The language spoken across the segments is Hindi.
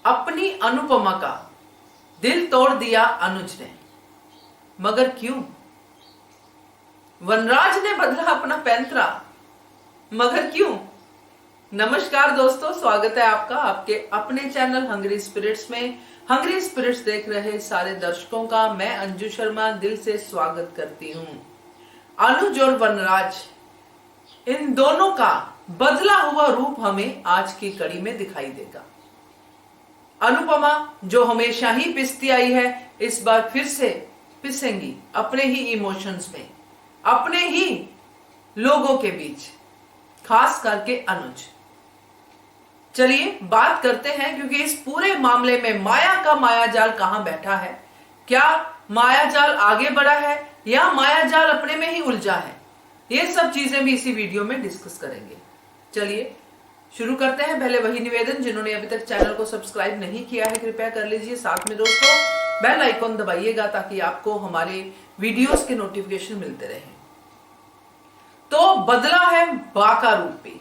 अपनी अनुपमा का दिल तोड़ दिया अनुज ने, मगर क्यों? वनराज ने बदला अपना पैंतरा, मगर क्यों? नमस्कार दोस्तों, स्वागत है आपका आपके अपने चैनल हंग्री स्पिरिट्स में। हंग्री स्पिरिट्स देख रहे सारे दर्शकों का मैं अंजू शर्मा दिल से स्वागत करती हूं। अनुज और वनराज, इन दोनों का बदला हुआ रूप हमें आज की कड़ी में दिखाई देगा। अनुपमा जो हमेशा ही पिसती आई है, इस बार फिर से पिसेंगी अपने ही इमोशंस में, अपने ही लोगों के बीच, खास करके अनुज। चलिए बात करते हैं, क्योंकि इस पूरे मामले में माया का मायाजाल कहां बैठा है। क्या मायाजाल आगे बढ़ा है या मायाजाल अपने में ही उलझा है, ये सब चीजें भी इसी वीडियो में डिस्कस करेंगे। चलिए शुरू करते हैं। पहले वही निवेदन, जिन्होंने अभी तक चैनल को सब्सक्राइब नहीं किया है कृपया कर लीजिए। साथ में दोस्तों बेल आइकॉन दबाइएगा ताकि आपको हमारे वीडियोस के नोटिफिकेशन मिलते रहे। तो बदला है बा का रूप भी,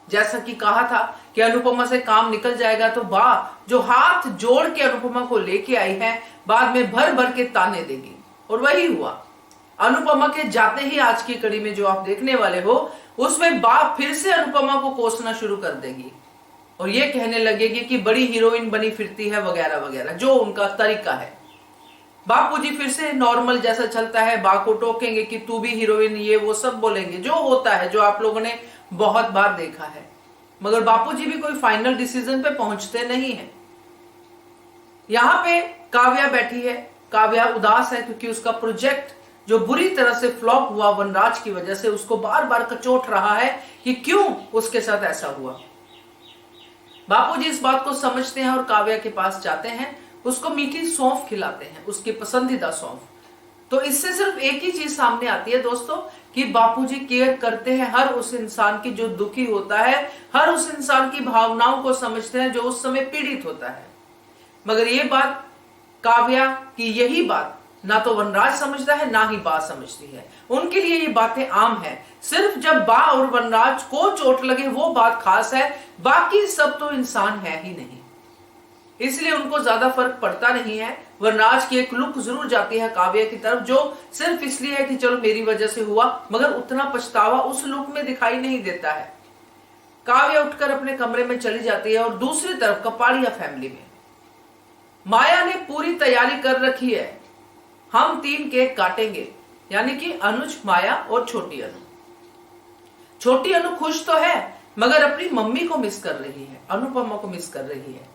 जैसा कि कहा था कि अनुपमा से काम निकल जाएगा, तो बा जो हाथ जोड़ के अनुपमा को लेके आई है, बाद में भर भर के ताने देगी, और वही हुआ। अनुपमा के जाते ही आज की कड़ी में जो आप देखने वाले हो, उसमें बा फिर से अनुपमा को कोसना शुरू कर देगी और ये कहने लगेगी कि बड़ी हीरोइन बनी फिरती है वगैरह वगैरह, जो उनका तरीका है। बापूजी फिर से नॉर्मल जैसा चलता है, बा को टोकेंगे कि तू भी हीरोइन, ये वो सब बोलेंगे, जो होता है, जो आप लोगों ने बहुत बार देखा है। मगर बापूजी भी कोई फाइनल डिसीजन पे पहुंचते नहीं है। यहां पे काव्या बैठी है, काव्या उदास है क्योंकि उसका प्रोजेक्ट जो बुरी तरह से फ्लॉप हुआ वनराज की वजह से, उसको बार बार कचोट रहा है कि क्यों उसके साथ ऐसा हुआ। बापूजी इस बात को समझते हैं और काव्या के पास जाते हैं, उसको मीठी सौंफ खिलाते हैं, उसकी पसंदीदा सौंफ। तो इससे सिर्फ एक ही चीज सामने आती है दोस्तों कि बापूजी केयर करते हैं हर उस इंसान की जो दुखी होता है, हर उस इंसान की भावनाओं को समझते हैं जो उस समय पीड़ित होता है। मगर ये बात काव्या की, यही बात ना तो वनराज समझता है ना ही बा समझती है। उनके लिए ये बातें आम है। सिर्फ जब बा और वनराज को चोट लगे वो बात खास है, बाकी सब तो इंसान है ही नहीं, इसलिए उनको ज्यादा फर्क पड़ता नहीं है। वनराज की एक लुक जरूर जाती है काव्या की तरफ, जो सिर्फ इसलिए है कि चलो मेरी वजह से हुआ, मगर उतना पछतावा उस लुक में दिखाई नहीं देता है। काव्या उठकर अपने कमरे में चली जाती है और दूसरी तरफ कपाड़िया फैमिली में माया ने पूरी तैयारी कर रखी है। हम 3 केक काटेंगे, यानी कि अनुज, माया और छोटी अनु। छोटी अनु खुश तो है, मगर अपनी मम्मी को मिस कर रही है, अनुपमा को मिस कर रही है,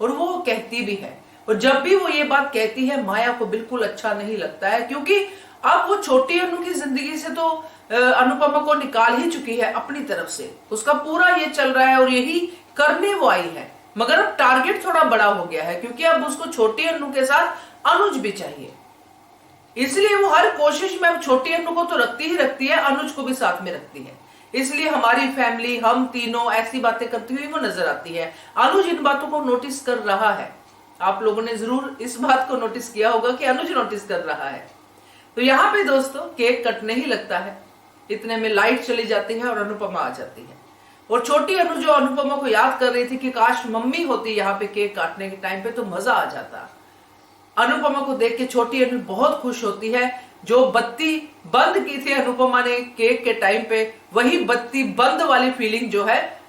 और वो कहती भी है। और जब भी वो ये बात कहती है, माया को बिल्कुल अच्छा नहीं लगता है, क्योंकि अब वो छोटी अनु की जिंदगी से तो अनुपमा को निकाल ही चुकी है अपनी तरफ से। उसका पूरा ये चल रहा है और यही करने वो आई है। मगर अब टारगेट थोड़ा बड़ा हो गया है, क्योंकि अब उसको छोटी अनु के साथ अनुज भी चाहिए। इसलिए वो हर कोशिश में अब छोटी अनु को तो रखती ही रखती है, अनुज को भी साथ में रखती है। इसलिए हमारी फैमिली, हम तीनों, ऐसी बातें करती हुई वो नजर आती है। अनुज इन बातों को नोटिस कर रहा है। आप लोगों ने जरूर इस बात को नोटिस किया होगा कि अनुज नोटिस कर रहा है। तो यहाँ पे दोस्तों केक कटने ही लगता है, इतने में लाइट चली जाती है और अनुपमा आ जाती है। और छोटी अनु जो अनुपमा को याद कर रही थी कि काश मम्मी होती यहाँ पे केक काटने के टाइम पे, तो मजा आ जाता। अनुपमा को देख के छोटी अनु बहुत खुश होती है। जो बत्ती बंद की थी अनुपमा ने केक के टाइम पे, वही बत्ती बंद वाली फीलिंग जो है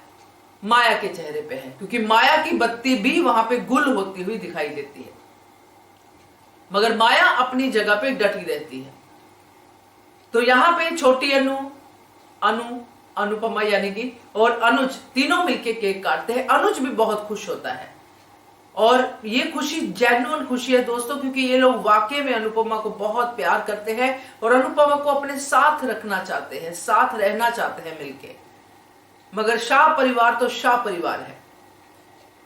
माया के चेहरे पे है, क्योंकि माया की बत्ती भी वहां पे गुल होती हुई दिखाई देती है, मगर माया अपनी जगह पे डटी रहती है। तो यहां पे छोटी अनु, अनुपमा यानी कि और अनुज तीनों मिलके केक काटते हैं। अनुज भी बहुत खुश होता है और ये खुशी जेन्युइन खुशी है दोस्तों, क्योंकि ये लोग वाकई में अनुपमा को बहुत प्यार करते हैं और अनुपमा को अपने साथ रखना चाहते हैं, साथ रहना चाहते हैं मिलके। मगर शाह परिवार तो शाह परिवार है।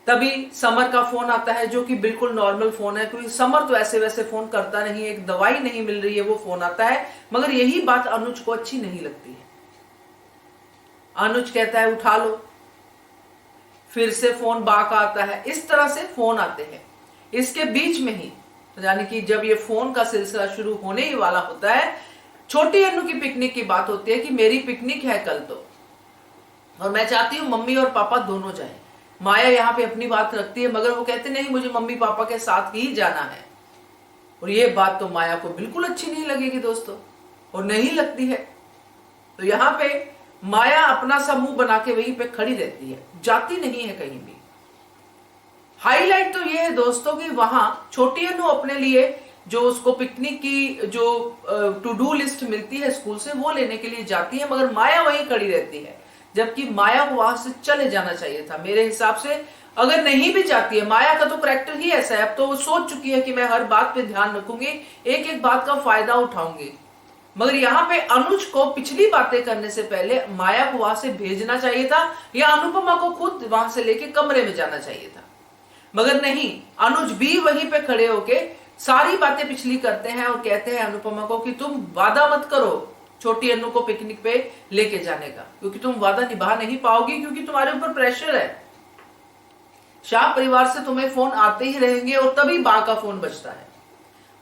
तभी समर का फोन आता है, जो कि बिल्कुल नॉर्मल फोन है, क्योंकि समर तो ऐसे वैसे फोन करता नहीं है, एक दवाई नहीं मिल रही है, वो फोन आता है। मगर यही बात अनुज को अच्छी नहीं लगती है। अनुज कहता है उठा लो, फिर से फोन बा का आता है। इस तरह से फोन आते हैं। इसके बीच में ही, यानी कि जब ये फोन का सिलसिला शुरू होने ही वाला होता है, छोटी अनु की पिकनिक की बात होती है कि मेरी पिकनिक है कल तो, और मैं चाहती हूं मम्मी और पापा दोनों जाएं। माया यहाँ पे अपनी बात रखती है, मगर वो कहते नहीं मुझे मम्मी पापा के साथ ही जाना है। और ये बात तो माया को बिल्कुल अच्छी नहीं लगेगी दोस्तों, और नहीं लगती है। तो यहाँ पे माया अपना सा मुंह बना के वहीं पे खड़ी रहती है, जाती नहीं है कहीं भी। हाईलाइट तो ये है दोस्तों कि वहां छोटी अनु अपने लिए जो उसको पिकनिक की जो टू डू लिस्ट मिलती है स्कूल से वो लेने के लिए जाती है, मगर माया वहीं खड़ी रहती है, जबकि माया को वहां से चले जाना चाहिए था मेरे हिसाब से। अगर नहीं भी जाती है, माया का तो करैक्टर ही ऐसा है, अब तो वो सोच चुकी है कि मैं हर बात पे ध्यान रखूंगी, एक एक बात का फायदा उठाऊंगी। मगर यहाँ पे अनुज को पिछली बातें करने से पहले माया को वहां से भेजना चाहिए था, या अनुपमा को खुद वहां से लेके कमरे में जाना चाहिए था। मगर नहीं, अनुज भी वहीं पे खड़े होके सारी बातें पिछली करते हैं और कहते हैं अनुपमा को कि तुम वादा मत करो छोटी अनु को पिकनिक पे लेके जाने का, क्योंकि तुम वादा निभा नहीं पाओगी, क्योंकि तुम्हारे ऊपर प्रेशर है। शाह परिवार से तुम्हें फोन आते ही रहेंगे और तभी बा का फोन बजता है,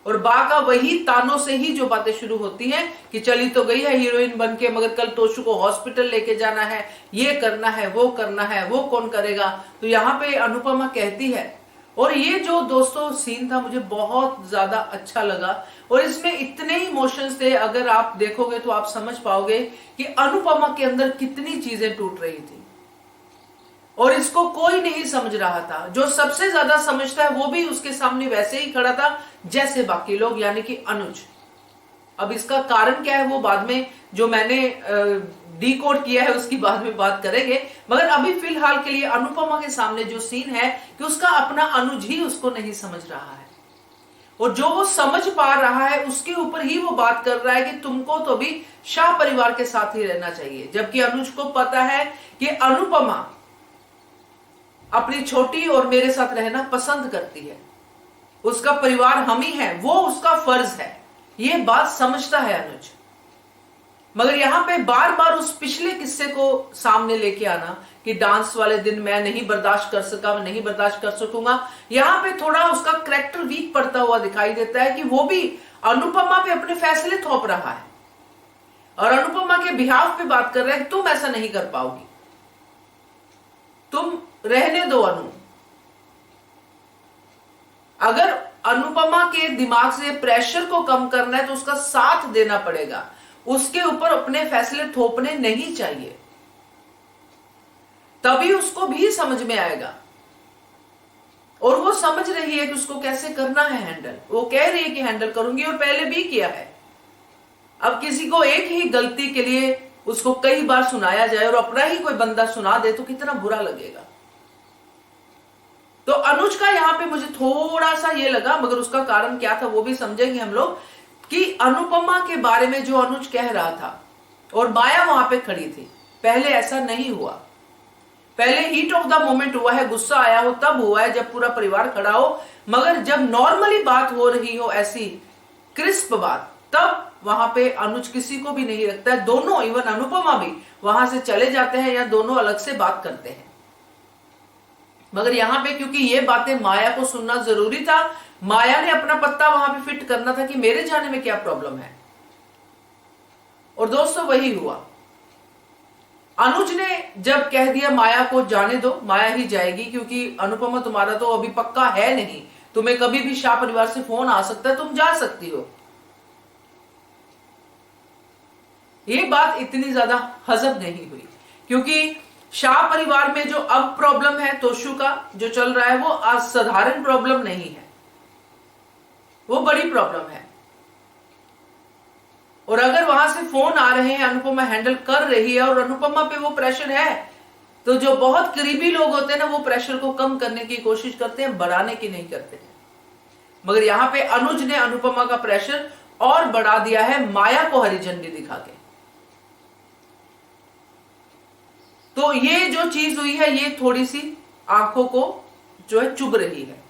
और बा का वही तानों से ही जो बातें शुरू होती हैं कि चली तो गई है हीरोइन बन के, मगर कल तोशु को हॉस्पिटल लेके जाना है, ये करना है, वो कौन करेगा। तो यहाँ पे अनुपमा कहती है, और ये जो दोस्तों सीन था मुझे बहुत ज्यादा अच्छा लगा, और इसमें इतने इमोशंस थे, अगर आप देखोगे तो आप समझ पाओगे कि अनुपमा के अंदर कितनी चीजें टूट रही थी, और इसको कोई नहीं समझ रहा था। जो सबसे ज्यादा समझता है वो भी उसके सामने वैसे ही खड़ा था जैसे बाकी लोग, यानी कि अनुज। अब इसका कारण क्या है वो बाद में जो मैंने डिकोड किया है उसकी बाद में बात करेंगे, मगर अभी फिलहाल के लिए अनुपमा के सामने जो सीन है कि उसका अपना अनुज ही उसको नहीं समझ रहा है, और जो वो समझ पा रहा है उसके ऊपर ही वो बात कर रहा है कि तुमको तो भी शाह परिवार के साथ ही रहना चाहिए, जबकि अनुज को पता है कि अनुपमा अपनी छोटी और मेरे साथ रहना पसंद करती है, उसका परिवार हम ही है, वो उसका फर्ज है, ये बात समझता है अनुज। मगर यहां पे बार बार उस पिछले किस्से को सामने लेके आना कि डांस वाले दिन मैं नहीं बर्दाश्त कर सका, मैं नहीं बर्दाश्त कर सकूंगा, यहां पे थोड़ा उसका कैरेक्टर वीक पड़ता हुआ दिखाई देता है कि वो भी अनुपमा पे अपने फैसले थोप रहा है और अनुपमा के बिहाफ पे बात कर रहा है कि तुम ऐसा नहीं कर पाओगी, तुम रहने दो अनु। अगर अनुपमा के दिमाग से प्रेशर को कम करना है तो उसका साथ देना पड़ेगा, उसके ऊपर अपने फैसले थोपने नहीं चाहिए, तभी उसको भी समझ में आएगा। और वो समझ रही है कि उसको कैसे करना है हैंडल, वो कह रही है कि हैंडल करूंगी और पहले भी किया है। अब किसी को एक ही गलती के लिए उसको कई बार सुनाया जाए और अपना ही कोई बंदा सुना दे तो कितना बुरा लगेगा। तो अनुज का यहां पे मुझे थोड़ा सा ये लगा, मगर उसका कारण क्या था वो भी समझेंगे हम लोग, कि अनुपमा के बारे में जो अनुज कह रहा था और माया वहां पे खड़ी थी, पहले ऐसा नहीं हुआ। पहले हीट ऑफ द मोमेंट हुआ है, गुस्सा आया हो तब हुआ है जब पूरा परिवार खड़ा हो, मगर जब नॉर्मली बात हो रही हो ऐसी क्रिस्प बात, तब वहां पे अनुज किसी को भी नहीं रखता है। दोनों, इवन अनुपमा भी वहां से चले जाते हैं या दोनों अलग से बात करते हैं। मगर यहां पे क्योंकि ये बातें माया को सुनना जरूरी था, माया ने अपना पत्ता वहां पे फिट करना था कि मेरे जाने में क्या प्रॉब्लम है, और दोस्तों वही हुआ। अनुज ने जब कह दिया माया को जाने दो, माया ही जाएगी, क्योंकि अनुपमा तुम्हारा तो अभी पक्का है नहीं, तुम्हें कभी भी शाह परिवार से फोन आ सकता है, तुम जा सकती हो। ये बात इतनी ज्यादा हजम नहीं हुई, क्योंकि शाह परिवार में जो अब प्रॉब्लम है तोशु का जो चल रहा है वो असाधारण प्रॉब्लम नहीं है, वो बड़ी प्रॉब्लम है। और अगर वहां से फोन आ रहे हैं, अनुपमा हैंडल कर रही है और अनुपमा पे वो प्रेशर है, तो जो बहुत करीबी लोग होते हैं ना वो प्रेशर को कम करने की कोशिश करते हैं, बढ़ाने की नहीं करते हैं। मगर यहां पे अनुज ने अनुपमा का प्रेशर और बढ़ा दिया है माया को हरी झंडी दिखा के। तो ये जो चीज हुई है ये थोड़ी सी आंखों को जो है चुभ रही है।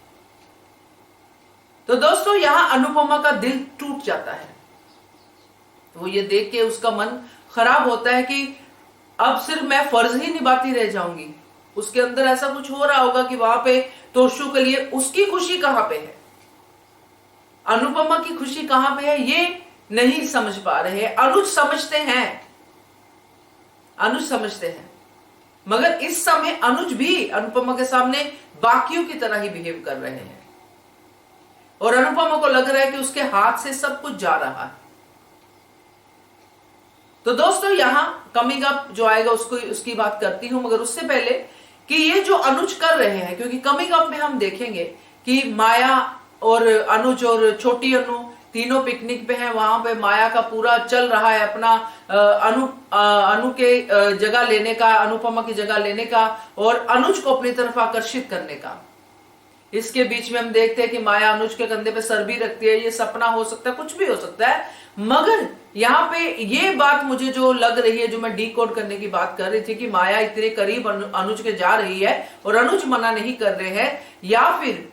तो दोस्तों यहां अनुपमा का दिल टूट जाता है, वो ये देख के उसका मन खराब होता है कि अब सिर्फ मैं फर्ज ही निभाती रह जाऊंगी। उसके अंदर ऐसा कुछ हो रहा होगा कि वहां पे तोशु के लिए उसकी खुशी कहां पे है, अनुपमा की खुशी कहां पे है, ये नहीं समझ पा रहे हैं। अनुज समझते हैं, अनुज समझते हैं, मगर इस समय अनुज भी अनुपमा के सामने बाकियों की तरह ही बिहेव कर रहे हैं और अनुपमा को लग रहा है कि उसके हाथ से सब कुछ जा रहा है। तो दोस्तों यहां कमिंग अप जो आएगा उसकी बात करती हूं, मगर उससे पहले कि ये जो अनुज कर रहे हैं, क्योंकि कमिंग अप में हम देखेंगे कि माया और अनुज और छोटी अनु तीनों पिकनिक पे हैं। वहां पे माया का पूरा चल रहा है अपना अनु के जगह लेने का, अनुपमा की जगह लेने का और अनुज को अपनी तरफ आकर्षित करने का। इसके बीच में हम देखते हैं कि माया अनुज के कंधे पे सर भी रखती है। ये सपना हो सकता है, कुछ भी हो सकता है, मगर यहाँ पे ये बात मुझे जो लग रही है, जो मैं डीकोड करने की बात कर रही थी कि माया इतने करीब अनुज के जा रही है और अनुज मना नहीं कर रहे हैं, या फिर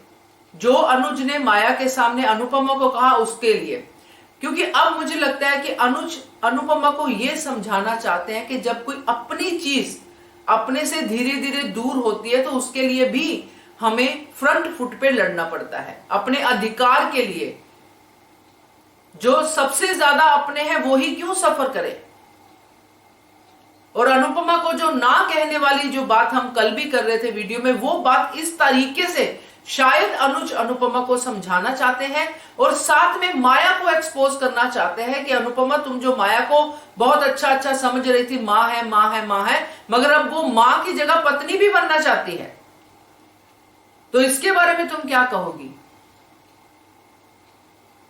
जो अनुज ने माया के सामने अनुपमा को कहा उसके लिए। क्योंकि अब मुझे लगता है कि अनुज अनुपमा को यह समझाना चाहते हैं कि जब कोई अपनी चीज अपने से धीरे धीरे दूर होती है तो उसके लिए भी हमें फ्रंट फुट पे लड़ना पड़ता है अपने अधिकार के लिए। जो सबसे ज्यादा अपने हैं वो ही क्यों सफर करे। और अनुपमा को जो ना कहने वाली जो बात हम कल भी कर रहे थे वीडियो में, वो बात इस तरीके से शायद अनुज अनुपमा को समझाना चाहते हैं और साथ में माया को एक्सपोज करना चाहते हैं कि अनुपमा तुम जो माया को बहुत अच्छा समझ रही थी, मां है मां है मां है, मगर अब वो मां की जगह पत्नी भी बनना चाहती है। तो इसके बारे में तुम क्या कहोगी?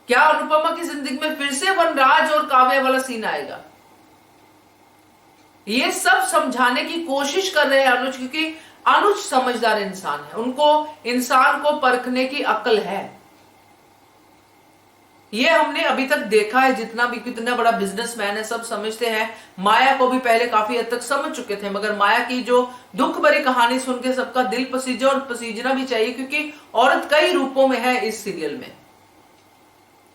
क्या अनुपमा की जिंदगी में फिर से वनराज और काव्या वाला सीन आएगा? ये सब समझाने की कोशिश कर रहे हैं अनुज, क्योंकि अनुज समझदार इंसान है, उनको इंसान को परखने की अक्ल है। ये हमने अभी तक देखा है, जितना भी कितना बड़ा बिजनेसमैन है सब समझते हैं। माया को भी पहले काफी हद तक समझ चुके थे, मगर माया की जो दुख भरी कहानी सुन के सबका दिल पसीजा और पसीजना भी चाहिए, क्योंकि औरत कई रूपों में है इस सीरियल में।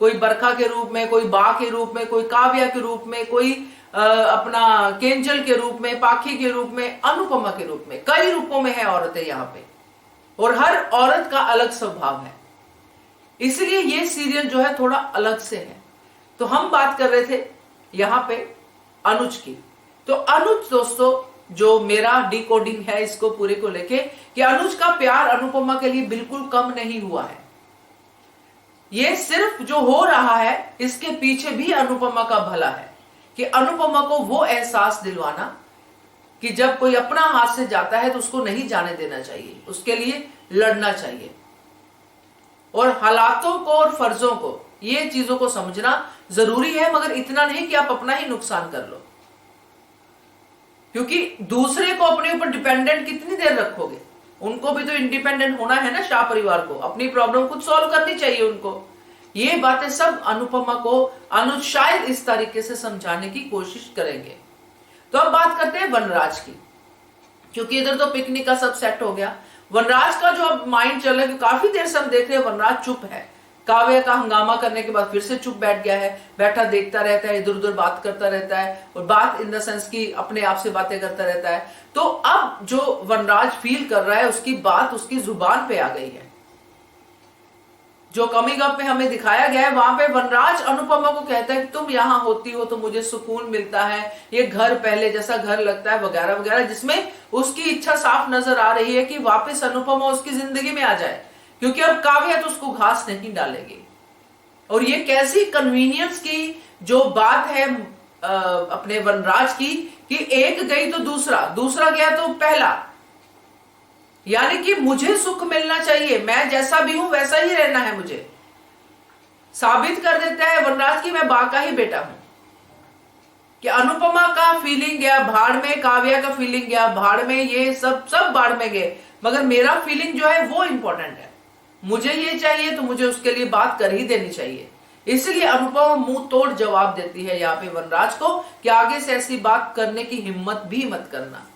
कोई बरखा के रूप में, कोई बा के रूप में, कोई काव्या के रूप में, कोई अपना केंजल के रूप में, पाखी के रूप में, अनुपमा के रूप में, कई रूपों में है औरतें यहाँ पे और हर औरत का अलग स्वभाव है। इसलिए ये सीरियल जो है थोड़ा अलग से है। तो हम बात कर रहे थे यहाँ पे अनुज की। तो अनुज दोस्तों, जो मेरा डिकोडिंग है इसको पूरे को लेके, कि अनुज का प्यार अनुपमा के लिए बिल्कुल कम नहीं हुआ है। ये सिर्फ जो हो रहा है इसके पीछे भी अनुपमा का भला है, कि अनुपमा को वो एहसास दिलवाना कि जब कोई अपना हाथ से जाता है तो उसको नहीं जाने देना चाहिए, उसके लिए लड़ना चाहिए और हालातों को और फर्जों को, ये चीजों को समझना जरूरी है, मगर इतना नहीं कि आप अपना ही नुकसान कर लो। क्योंकि दूसरे को अपने ऊपर डिपेंडेंट कितनी देर रखोगे? उनको भी तो इंडिपेंडेंट होना है ना, शाह परिवार को अपनी प्रॉब्लम खुद सॉल्व करनी चाहिए उनको। ये बातें सब अनुपमा को अनुज शायद इस तरीके से समझाने की कोशिश करेंगे। तो अब बात करते हैं वनराज की, क्योंकि इधर तो पिकनिक का सब सेट हो गया। वनराज का जो अब माइंड चल रहा है, काफी देर से हम देख रहे हैं वनराज चुप है। काव्या का हंगामा करने के बाद फिर से चुप बैठ गया है, बैठा देखता रहता है, इधर उधर बात करता रहता है, और बात इन द सेंस की अपने आप से बातें करता रहता है। तो अब जो वनराज फील कर रहा है उसकी बात उसकी जुबान पे आ गई है। जो कमिंग अप में हमें दिखाया गया है वहां पे वनराज अनुपमा को कहता है कि तुम यहां होती हो तो मुझे सुकून मिलता है, ये घर पहले जैसा घर लगता है, वगैरह वगैरह, जिसमें उसकी इच्छा साफ नजर आ रही है कि वापस अनुपमा उसकी जिंदगी में आ जाए, क्योंकि अब काव्या तो उसको घास नहीं डालेगी। और ये कैसी कन्वीनियंस की जो बात है अपने वनराज की, कि एक गई तो दूसरा, दूसरा गया तो पहला, यानी कि मुझे सुख मिलना चाहिए, मैं जैसा भी हूं वैसा ही रहना है। मुझे साबित कर देता है वनराज की मैं बा का ही बेटा हूं। कि अनुपमा का फीलिंग गया भाड़ में, काव्या का फीलिंग गया भाड़ में, ये सब भाड़ में गए, मगर मेरा फीलिंग जो है वो इंपॉर्टेंट है। मुझे ये चाहिए तो मुझे उसके लिए बात कर ही देनी चाहिए। इसलिए अनुपमा मुंह तोड़ जवाब देती है यहाँ पे वनराज को कि आगे से ऐसी बात करने की हिम्मत भी मत करना।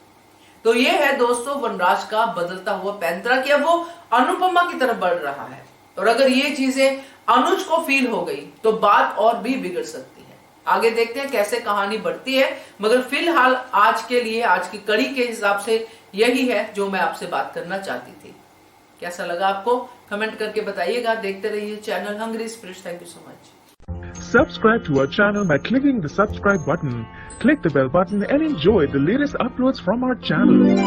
तो ये है दोस्तों वनराज का बदलता हुआ पैंतरा, कि अब वो अनुपमा की तरफ बढ़ रहा है। और अगर ये चीजें अनुज को फील हो गई तो बात और भी बिगड़ सकती है। आगे देखते हैं कैसे कहानी बढ़ती है, मगर फिलहाल आज के लिए, आज की कड़ी के हिसाब से यही है जो मैं आपसे बात करना चाहती थी। कैसा लगा आपको कमेंट करके बताइएगा। देखते रहिए channel Hungry Spirits. Thank you so much. Subscribe to our channel by clicking the subscribe button. Click the bell button and enjoy the latest uploads from our channel.